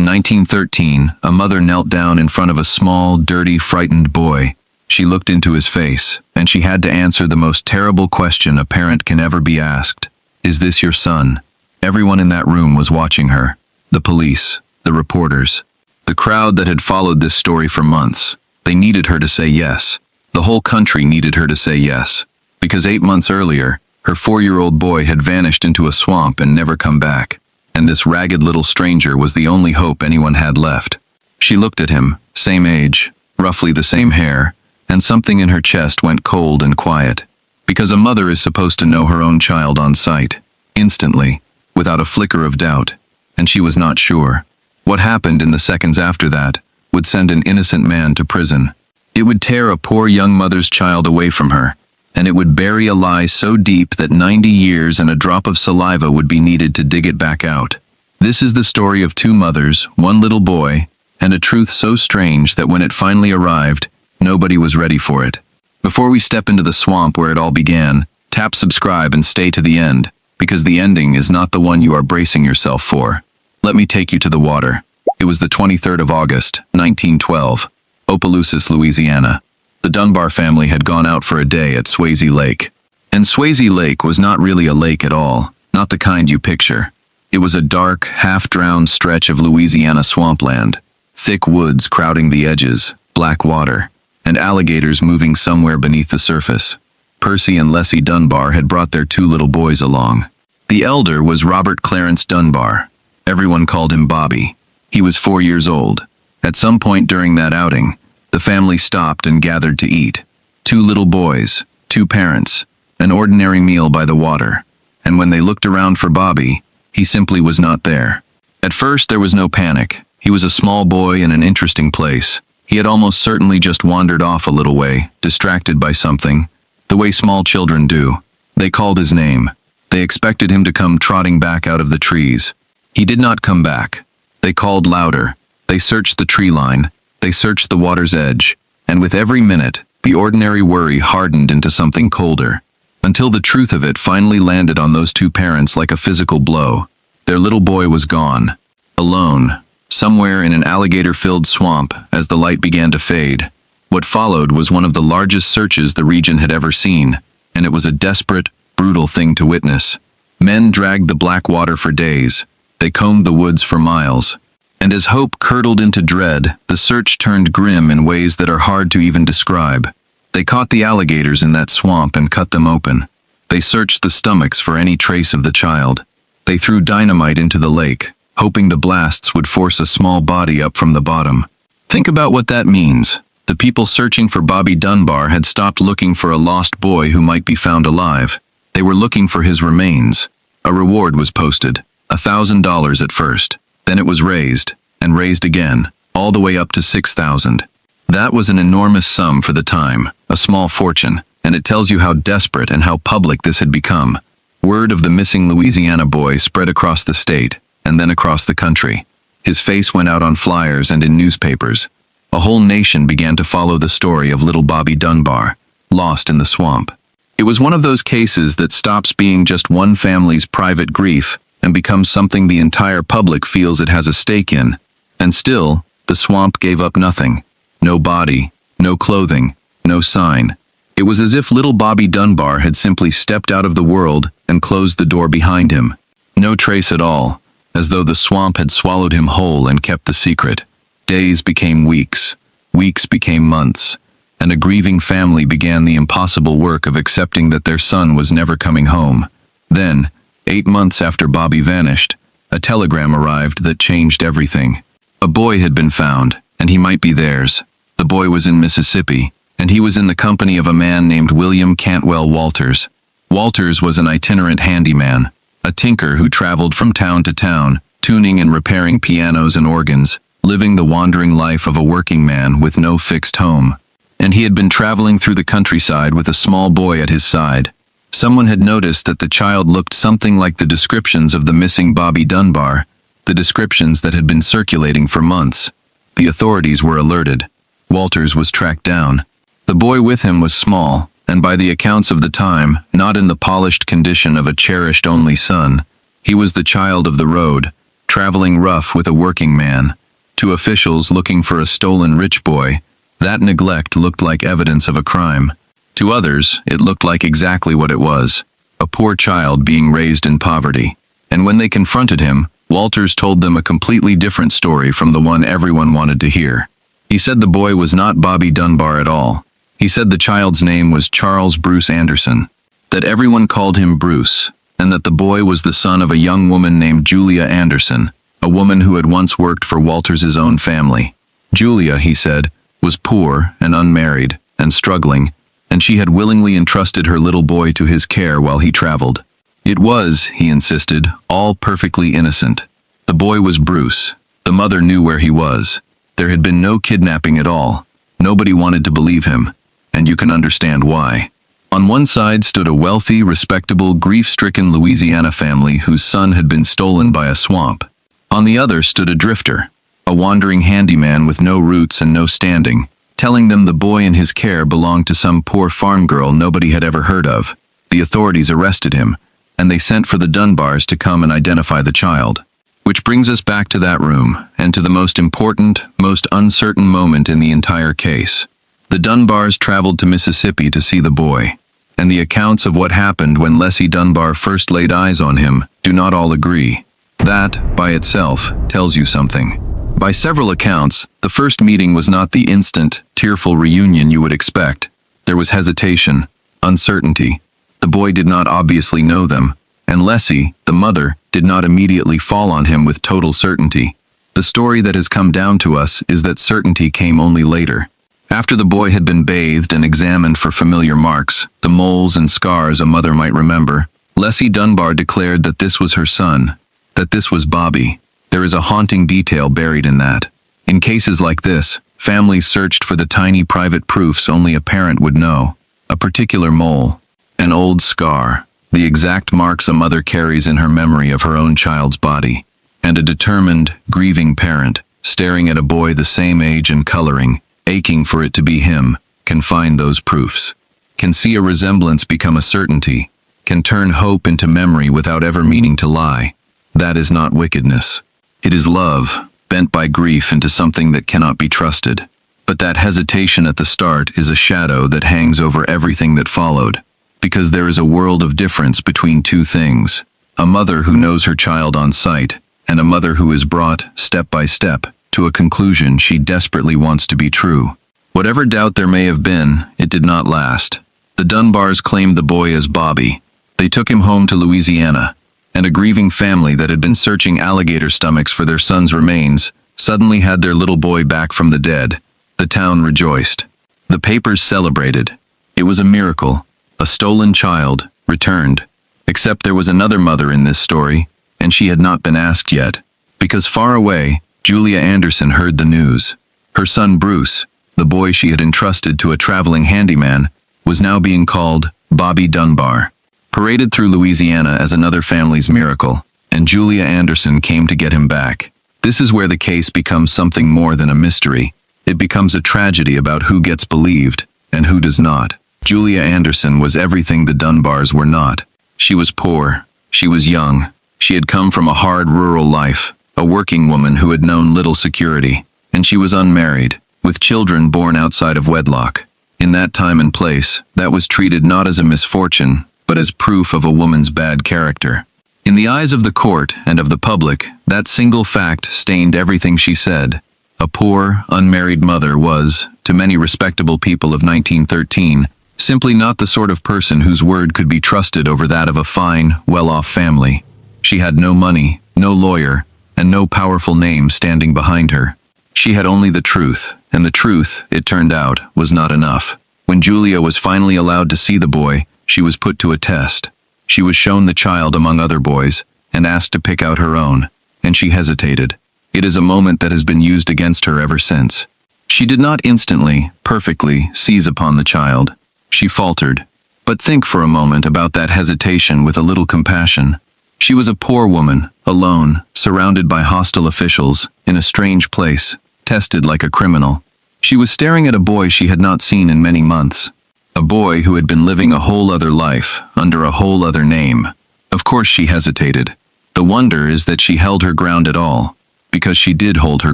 In 1913, a mother knelt down in front of a small, dirty, frightened boy. She looked into his face, and she had to answer the most terrible question a parent can ever be asked. Is this your son? Everyone in that room was watching her. The police, the reporters, the crowd that had followed this story for months. They needed her to say yes. The whole country needed her to say yes. Because 8 months earlier, her 4-year-old boy had vanished into a swamp and never come back. And this ragged little stranger was the only hope anyone had left. She looked at him, same age, roughly the same hair, and something in her chest went cold and quiet. Because a mother is supposed to know her own child on sight, instantly, without a flicker of doubt, and she was not sure. What happened in the seconds after that would send an innocent man to prison. It would tear a poor young mother's child away from her, and it would bury a lie so deep that 90 years and a drop of saliva would be needed to dig it back out. This is the story of 2 mothers, 1 little boy, and a truth so strange that when it finally arrived, nobody was ready for it. Before we step into the swamp where it all began, tap subscribe and stay to the end, because the ending is not the one you are bracing yourself for. Let me take you to the water. It was the 23rd of August, 1912, Opelousas, Louisiana. The Dunbar family had gone out for a day at Swayze Lake. And Swayze Lake was not really a lake at all, not the kind you picture. It was a dark, half-drowned stretch of Louisiana swampland. Thick woods crowding the edges, black water, and alligators moving somewhere beneath the surface. Percy and Leslie Dunbar had brought their 2 little boys along. The elder was Robert Clarence Dunbar. Everyone called him Bobby. He was 4 years old. At some point during that outing, the family stopped and gathered to eat. 2 little boys, 2 parents, an ordinary meal by the water. And when they looked around for Bobby, he simply was not there. At first there was no panic. He was a small boy in an interesting place. He had almost certainly just wandered off a little way, distracted by something, the way small children do. They called his name. They expected him to come trotting back out of the trees. He did not come back. They called louder. They searched the tree line. They searched the water's edge. And with every minute, the ordinary worry hardened into something colder, until the truth of it finally landed on those 2 parents like a physical blow. Their little boy was gone. Alone. Somewhere in an alligator-filled swamp as the light began to fade. What followed was one of the largest searches the region had ever seen, and it was a desperate, brutal thing to witness. Men dragged the black water for days. They combed the woods for miles. And as hope curdled into dread, the search turned grim in ways that are hard to even describe. They caught the alligators in that swamp and cut them open. They searched the stomachs for any trace of the child. They threw dynamite into the lake, hoping the blasts would force a small body up from the bottom. Think about what that means. The people searching for Bobby Dunbar had stopped looking for a lost boy who might be found alive. They were looking for his remains. A reward was posted, $1,000 at first. Then it was raised, and raised again, all the way up to $6,000. That was an enormous sum for the time, a small fortune, and it tells you how desperate and how public this had become. Word of the missing Louisiana boy spread across the state, and then across the country. His face went out on flyers and in newspapers. A whole nation began to follow the story of little Bobby Dunbar, lost in the swamp. It was one of those cases that stops being just one family's private grief and becomes something the entire public feels it has a stake in. And still, the swamp gave up nothing. No body, no clothing, no sign. It was as if little Bobby Dunbar had simply stepped out of the world and closed the door behind him. No trace at all, as though the swamp had swallowed him whole and kept the secret. Days became weeks, weeks became months, and a grieving family began the impossible work of accepting that their son was never coming home. Then, 8 months after Bobby vanished, a telegram arrived that changed everything. A boy had been found, and he might be theirs. The boy was in Mississippi, and he was in the company of a man named William Cantwell Walters. Walters was an itinerant handyman, a tinker who traveled from town to town, tuning and repairing pianos and organs, living the wandering life of a working man with no fixed home. And he had been traveling through the countryside with a small boy at his side. Someone had noticed that the child looked something like the descriptions of the missing Bobby Dunbar, the descriptions that had been circulating for months. The authorities were alerted. Walters was tracked down. The boy with him was small, and by the accounts of the time, not in the polished condition of a cherished only son. He was the child of the road, traveling rough with a working man. To officials looking for a stolen rich boy, that neglect looked like evidence of a crime. To others, it looked like exactly what it was, a poor child being raised in poverty. And when they confronted him, Walters told them a completely different story from the one everyone wanted to hear. He said the boy was not Bobby Dunbar at all. He said the child's name was Charles Bruce Anderson, that everyone called him Bruce, and that the boy was the son of a young woman named Julia Anderson, a woman who had once worked for Walters's own family. Julia, he said, was poor and unmarried and struggling, and she had willingly entrusted her little boy to his care while he traveled. It was, he insisted, all perfectly innocent. The boy was Bruce. The mother knew where he was. There had been no kidnapping at all. Nobody wanted to believe him, and you can understand why. On one side stood a wealthy, respectable, grief-stricken Louisiana family whose son had been stolen by a swamp. On the other stood a drifter, a wandering handyman with no roots and no standing, telling them the boy in his care belonged to some poor farm girl nobody had ever heard of. The authorities arrested him, and they sent for the Dunbars to come and identify the child. Which brings us back to that room, and to the most important, most uncertain moment in the entire case. The Dunbars traveled to Mississippi to see the boy, and the accounts of what happened when Leslie Dunbar first laid eyes on him do not all agree. That, by itself, tells you something. By several accounts, the first meeting was not the instant, tearful reunion you would expect. There was hesitation, uncertainty. The boy did not obviously know them, and Leslie, the mother, did not immediately fall on him with total certainty. The story that has come down to us is that certainty came only later. After the boy had been bathed and examined for familiar marks, the moles and scars a mother might remember, Leslie Dunbar declared that this was her son, that this was Bobby. There is a haunting detail buried in that. In cases like this, families searched for the tiny private proofs only a parent would know. A particular mole, an old scar, the exact marks a mother carries in her memory of her own child's body, and a determined, grieving parent, staring at a boy the same age and coloring, aching for it to be him, can find those proofs, can see a resemblance become a certainty, can turn hope into memory without ever meaning to lie. That is not wickedness. It is love, bent by grief into something that cannot be trusted. But that hesitation at the start is a shadow that hangs over everything that followed, because there is a world of difference between two things: a mother who knows her child on sight, and a mother who is brought, step by step, to a conclusion she desperately wants to be true. Whatever doubt there may have been, it did not last. The Dunbars claimed the boy as Bobby. They took him home to Louisiana, and a grieving family that had been searching alligator stomachs for their son's remains suddenly had their little boy back from the dead. The town rejoiced. The papers celebrated. It was a miracle. A stolen child, returned. Except there was another mother in this story, and she had not been asked yet. Because far away, Julia Anderson heard the news. Her son Bruce, the boy she had entrusted to a traveling handyman, was now being called Bobby Dunbar. Paraded through Louisiana as another family's miracle, and Julia Anderson came to get him back. This is where the case becomes something more than a mystery. It becomes a tragedy about who gets believed and who does not. Julia Anderson was everything the Dunbars were not. She was poor. She was young. She had come from a hard rural life, a working woman who had known little security, and she was unmarried, with children born outside of wedlock. In that time and place, that was treated not as a misfortune, but as proof of a woman's bad character. In the eyes of the court and of the public, that single fact stained everything she said. A poor, unmarried mother was, to many respectable people of 1913, simply not the sort of person whose word could be trusted over that of a fine, well-off family. She had no money, no lawyer, and no powerful name standing behind her. She had only the truth, and the truth, it turned out, was not enough. When Julia was finally allowed to see the boy, she was put to a test. She was shown the child among other boys, and asked to pick out her own, and she hesitated. It is a moment that has been used against her ever since. She did not instantly, perfectly, seize upon the child. She faltered. But think for a moment about that hesitation with a little compassion. She was a poor woman, alone, surrounded by hostile officials, in a strange place, tested like a criminal. She was staring at a boy she had not seen in many months. A boy who had been living a whole other life, under a whole other name. Of course she hesitated. The wonder is that she held her ground at all, because she did hold her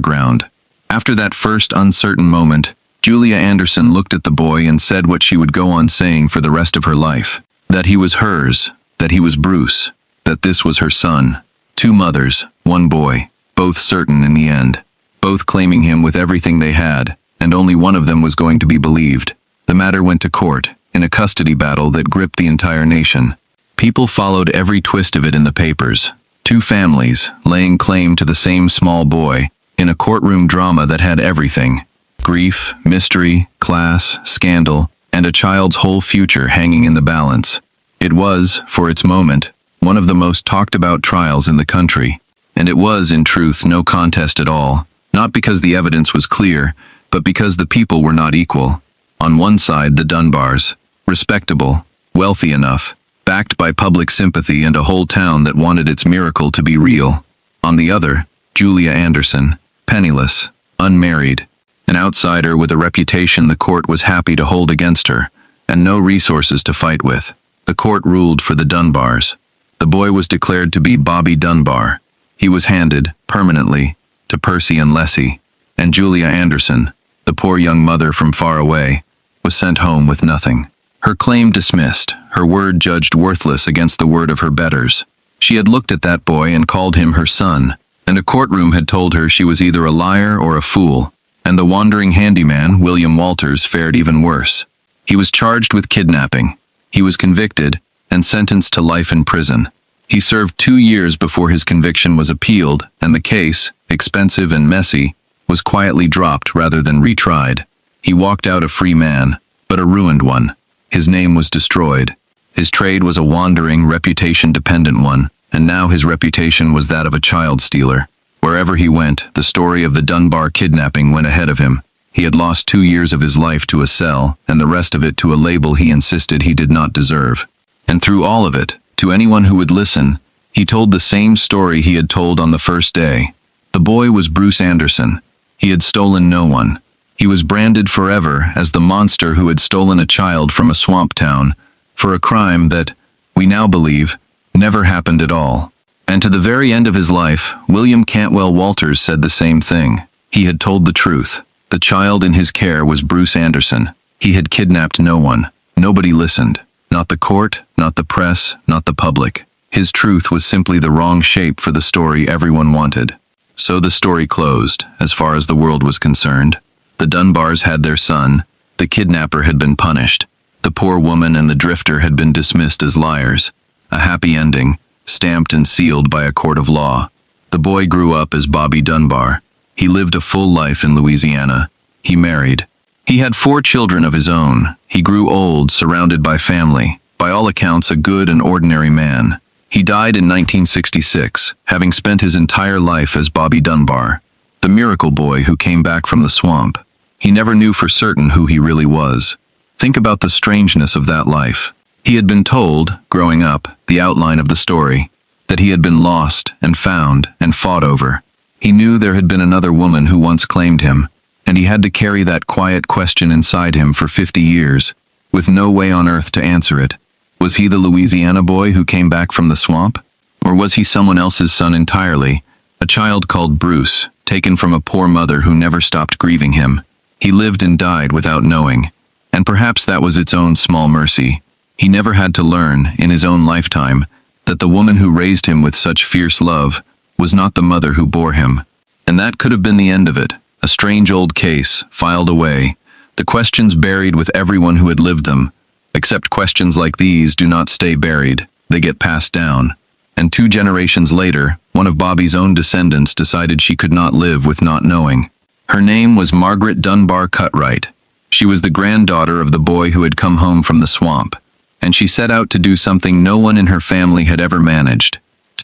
ground. After that first uncertain moment, Julia Anderson looked at the boy and said what she would go on saying for the rest of her life. That he was hers, that he was Bruce, that this was her son. 2 mothers, 1 boy, both certain in the end, both claiming him with everything they had, and only one of them was going to be believed. The matter went to court, in a custody battle that gripped the entire nation. People followed every twist of it in the papers. 2 families, laying claim to the same small boy, in a courtroom drama that had everything: grief, mystery, class, scandal, and a child's whole future hanging in the balance. It was, for its moment, one of the most talked about trials in the country. And it was, in truth, no contest at all, not because the evidence was clear, but because the people were not equal. On one side, the Dunbars, respectable, wealthy enough, backed by public sympathy and a whole town that wanted its miracle to be real. On the other, Julia Anderson, penniless, unmarried, an outsider with a reputation the court was happy to hold against her, and no resources to fight with. The court ruled for the Dunbars. The boy was declared to be Bobby Dunbar. He was handed, permanently, to Percy and Leslie, and Julia Anderson, the poor young mother from far away, was sent home with nothing. Her claim dismissed, her word judged worthless against the word of her betters. She had looked at that boy and called him her son, and a courtroom had told her she was either a liar or a fool, and the wandering handyman, William Walters, fared even worse. He was charged with kidnapping. He was convicted and sentenced to life in prison. He served 2 years before his conviction was appealed, and the case, expensive and messy, was quietly dropped rather than retried. He walked out a free man, but a ruined one. His name was destroyed. His trade was a wandering, reputation-dependent one, and now his reputation was that of a child stealer. Wherever he went, the story of the Dunbar kidnapping went ahead of him. He had lost 2 years of his life to a cell, and the rest of it to a label he insisted he did not deserve. And through all of it, to anyone who would listen, he told the same story he had told on the first day. The boy was Bruce Anderson. He had stolen no one. He was branded forever as the monster who had stolen a child from a swamp town, for a crime that, we now believe, never happened at all. And to the very end of his life, William Cantwell Walters said the same thing. He had told the truth. The child in his care was Bruce Anderson. He had kidnapped no one. Nobody listened. Not the court, not the press, not the public. His truth was simply the wrong shape for the story everyone wanted. So the story closed, as far as the world was concerned. The Dunbars had their son. The kidnapper had been punished. The poor woman and the drifter had been dismissed as liars. A happy ending, stamped and sealed by a court of law. The boy grew up as Bobby Dunbar. He lived a full life in Louisiana. He married. He had 4 children of his own. He grew old, surrounded by family. By all accounts, a good and ordinary man. He died in 1966, having spent his entire life as Bobby Dunbar, the miracle boy who came back from the swamp. He never knew for certain who he really was. Think about the strangeness of that life. He had been told, growing up, the outline of the story, that he had been lost and found and fought over. He knew there had been another woman who once claimed him, and he had to carry that quiet question inside him for 50 years, with no way on earth to answer it. Was he the Louisiana boy who came back from the swamp? Or was he someone else's son entirely, a child called Bruce, taken from a poor mother who never stopped grieving him? He lived and died without knowing, and perhaps that was its own small mercy. He never had to learn, in his own lifetime, that the woman who raised him with such fierce love was not the mother who bore him. And that could have been the end of it, a strange old case, filed away, the questions buried with everyone who had lived them. Except questions like these do not stay buried, they get passed down. And 2 generations later, one of Bobby's own descendants decided she could not live with not knowing. Her name was Margaret Dunbar Cutright. She was the granddaughter of the boy who had come home from the swamp, and she set out to do something no one in her family had ever managed.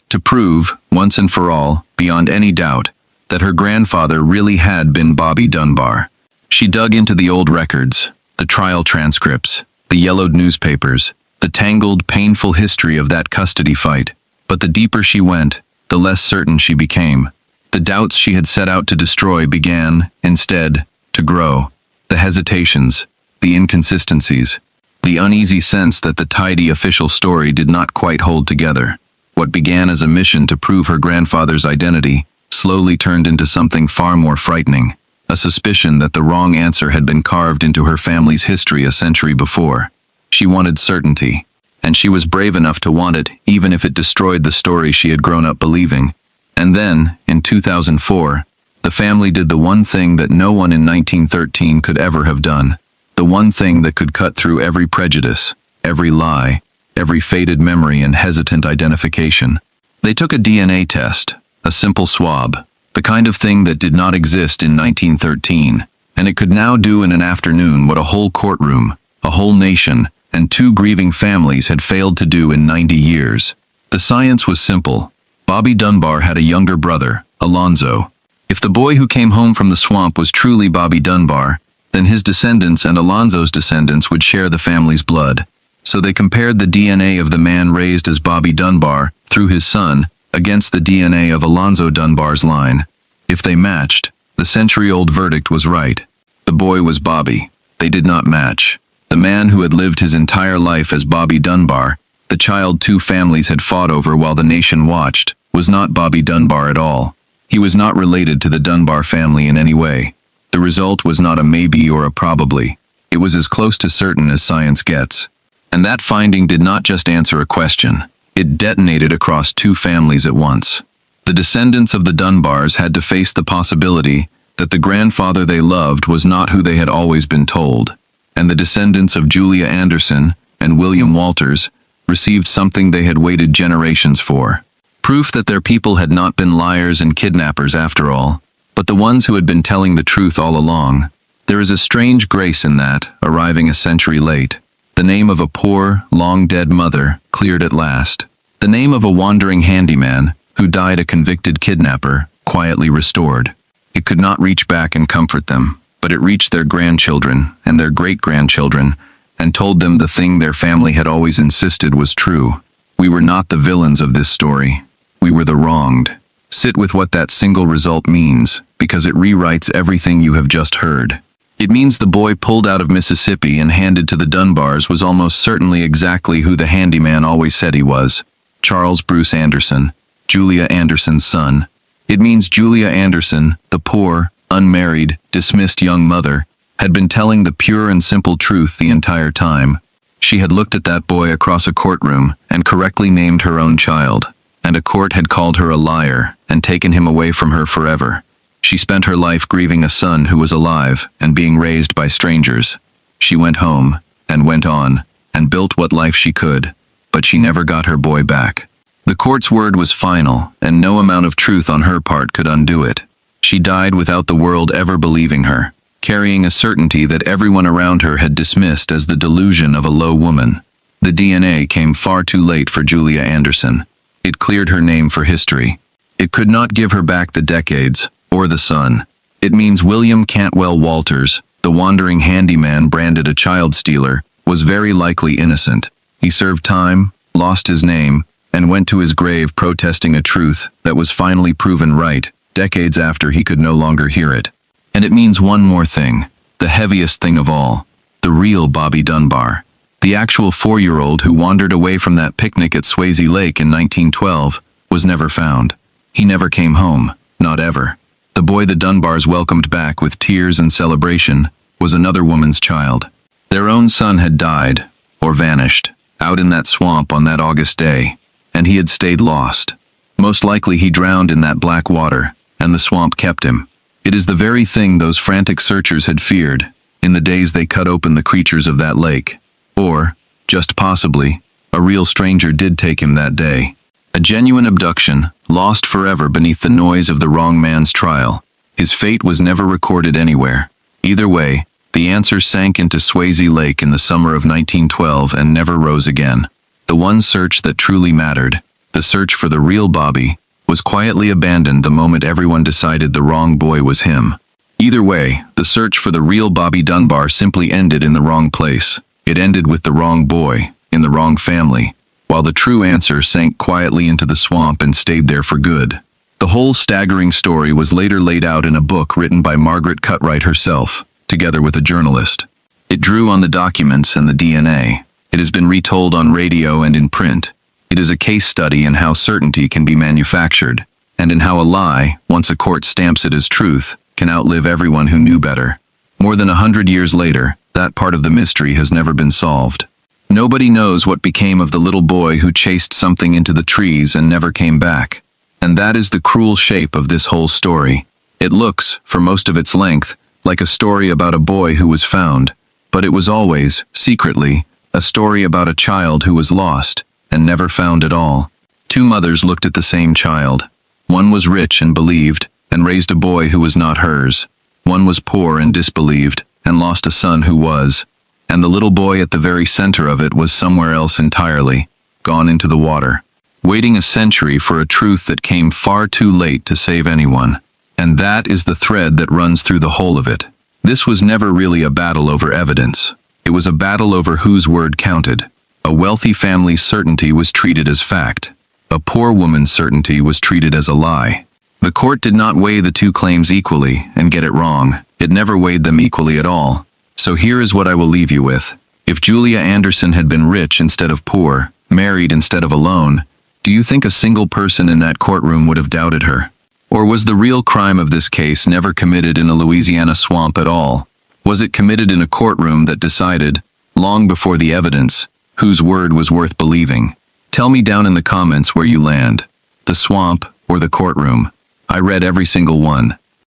To prove, once and for all, beyond any doubt, that her grandfather really had been Bobby Dunbar. She dug into the old records, the trial transcripts, the yellowed newspapers, the tangled, painful history of that custody fight. But the deeper she went, the less certain she became. The doubts she had set out to destroy began, instead, to grow. The hesitations, the inconsistencies, the uneasy sense that the tidy official story did not quite hold together. What began as a mission to prove her grandfather's identity slowly turned into something far more frightening, a suspicion that the wrong answer had been carved into her family's history a century before. She wanted certainty, and she was brave enough to want it even if it destroyed the story she had grown up believing. And then, in 2004, the family did the one thing that no one in 1913 could ever have done, the one thing that could cut through every prejudice, every lie, every faded memory and hesitant identification. They took a DNA test, a simple swab, the kind of thing that did not exist in 1913, and it could now do in an afternoon what a whole courtroom, a whole nation, and 2 grieving families had failed to do in 90 years. The science was simple. Bobby Dunbar had a younger brother, Alonzo. If the boy who came home from the swamp was truly Bobby Dunbar, then his descendants and Alonzo's descendants would share the family's blood. So they compared the DNA of the man raised as Bobby Dunbar, through his son, against the DNA of Alonzo Dunbar's line. If they matched, the century-old verdict was right. The boy was Bobby. They did not match. The man who had lived his entire life as Bobby Dunbar, the child 2 families had fought over while the nation watched, was not Bobby Dunbar at all. He was not related to the Dunbar family in any way. The result was not a maybe or a probably. It was as close to certain as science gets. And that finding did not just answer a question. It detonated across 2 families at once. The descendants of the Dunbars had to face the possibility that the grandfather they loved was not who they had always been told, and the descendants of Julia Anderson and William Walters received something they had waited generations for. Proof that their people had not been liars and kidnappers after all, but the ones who had been telling the truth all along. There is a strange grace in that, arriving a century late. The name of a poor, long-dead mother, cleared at last. The name of a wandering handyman, who died a convicted kidnapper, quietly restored. It could not reach back and comfort them, but it reached their grandchildren and their great-grandchildren, and told them the thing their family had always insisted was true. We were not the villains of this story. We were the wronged. Sit with what that single result means, because it rewrites everything you have just heard. It means the boy pulled out of Mississippi and handed to the Dunbars was almost certainly exactly who the handyman always said he was. Charles Bruce Anderson, Julia Anderson's son. It means Julia Anderson, the poor, unmarried, dismissed young mother, had been telling the pure and simple truth the entire time. She had looked at that boy across a courtroom and correctly named her own child, and a court had called her a liar and taken him away from her forever. She spent her life grieving a son who was alive and being raised by strangers. She went home, and went on, and built what life she could, but she never got her boy back. The court's word was final, and no amount of truth on her part could undo it. She died without the world ever believing her, carrying a certainty that everyone around her had dismissed as the delusion of a low woman. The DNA came far too late for Julia Anderson. It cleared her name for history. It could not give her back the decades, or the son. It means William Cantwell Walters, the wandering handyman branded a child stealer, was very likely innocent. He served time, lost his name, and went to his grave protesting a truth that was finally proven right, decades after he could no longer hear it. And it means one more thing, the heaviest thing of all, the real Bobby Dunbar. The actual 4-year-old who wandered away from that picnic at Swayze Lake in 1912 was never found. He never came home, not ever. The boy the Dunbars welcomed back with tears and celebration was another woman's child. Their own son had died, or vanished, out in that swamp on that August day, and he had stayed lost. Most likely he drowned in that black water, and the swamp kept him. It is the very thing those frantic searchers had feared, in the days they cut open the creatures of that lake. Or, just possibly, a real stranger did take him that day. A genuine abduction, lost forever beneath the noise of the wrong man's trial. His fate was never recorded anywhere. Either way, the answer sank into Swayze Lake in the summer of 1912 and never rose again. The one search that truly mattered, the search for the real Bobby, was quietly abandoned the moment everyone decided the wrong boy was him. Either way, the search for the real Bobby Dunbar simply ended in the wrong place. It ended with the wrong boy, in the wrong family, while the true answer sank quietly into the swamp and stayed there for good. The whole staggering story was later laid out in a book written by Margaret Cutright herself, together with a journalist. It drew on the documents and the DNA. It has been retold on radio and in print. It is a case study in how certainty can be manufactured, and in how a lie, once a court stamps it as truth, can outlive everyone who knew better. More than 100 years later, that part of the mystery has never been solved. Nobody knows what became of the little boy who chased something into the trees and never came back. And that is the cruel shape of this whole story. It looks, for most of its length, like a story about a boy who was found, but it was always, secretly, a story about a child who was lost and never found at all. Two mothers looked at the same child. One was rich and believed, and raised a boy who was not hers. One was poor and disbelieved, and lost a son who was. And the little boy at the very center of it was somewhere else entirely, gone into the water, waiting a century for a truth that came far too late to save anyone. And that is the thread that runs through the whole of it. This was never really a battle over evidence. It was a battle over whose word counted. A wealthy family's certainty was treated as fact. A poor woman's certainty was treated as a lie. The court did not weigh the two claims equally and get it wrong. It never weighed them equally at all. So here is what I will leave you with. If Julia Anderson had been rich instead of poor, married instead of alone, do you think a single person in that courtroom would have doubted her? Or was the real crime of this case never committed in a Louisiana swamp at all? Was it committed in a courtroom that decided, long before the evidence, whose word was worth believing? Tell me down in the comments where you land. The swamp or the courtroom. I read every single one.